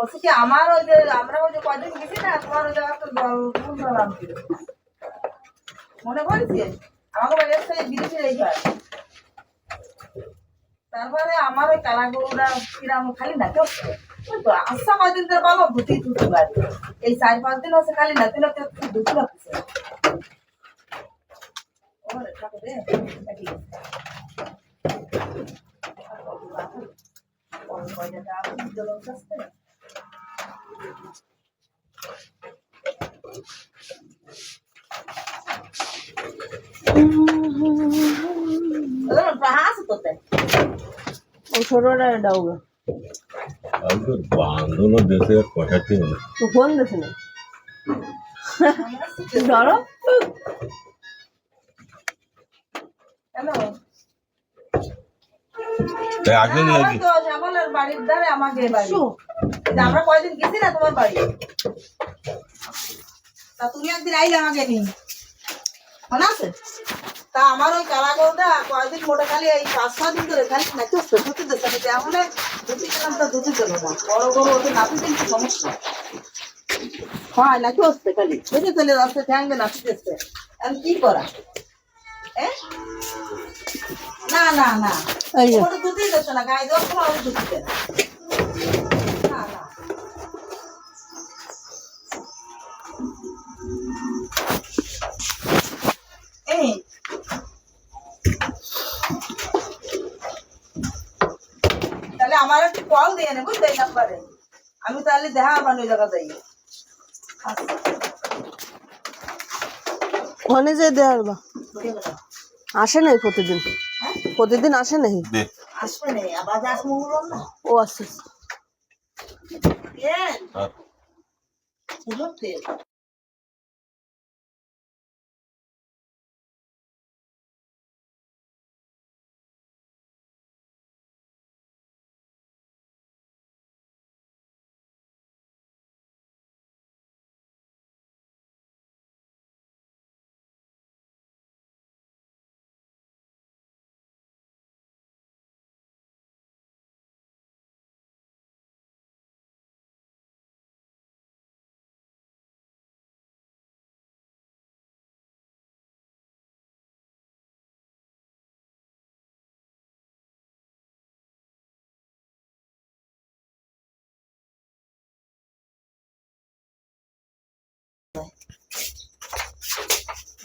বলছি কি আমার ওই যে আমরা ওই যে কয়দিন গেছি না তোমার ওই জায়গা তো ফুল ধরলাম মনে পড়েছে আমাকে বাড়ি আসতে বিদেশি এই ঘর তারপরে আমার ওই কালা গরুরা কিরাম খালি না কেউ তো আচ্ছা কয়দিন ধরে পাবো ভুতি ধুতে পারি এই 4-5 দিন হচ্ছে খালি না দিলে কেউ ধুতে লাগছে ওরে ঠাকুরে দেখি কয়টা জলম আসছে বান্ধব দেশে পাঠাচ্ছি না ফোন দিস না ধরো আগে নাকি শ্যামলের বাড়ির ধারে আমাকে বাড়ি আমরা কয়দিন গেছি না তোমার বাড়ি তা তুমি একদিন আইলে আমাকে নি মনে আছে তা আমার ওই কালা গরুটা কয়দিন মোটা খালি এই 5-6 দিন ধরে খালি নাকি ধুতে দিচ্ছে আমি তেমন ধুতে গেলাম তা ধুতে চলো না বড় গরু ওকে নাচি দিচ্ছে সমস্যা হয় নাকি হচ্ছে খালি ধুতে চলে যাচ্ছে ঠ্যাঙ্গে নাচি দিচ্ছে আমি কি করা না না না ওটা ধুতেই দিচ্ছে না গায়ে দেওয়ার সময় আমি ধুতে না না এই তাহলে আমার একটু কল দিয়ে নেবো সেই নাম্বারে আমি তাহলে দেখা আমার ওই জায়গা যাই ওখানে যে দেওয়ার বা আসে নাই প্রতিদিন প্রতিদিন আসে নাই আসবে না আবার আসবো বললাম না ও আসছে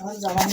আমার জবান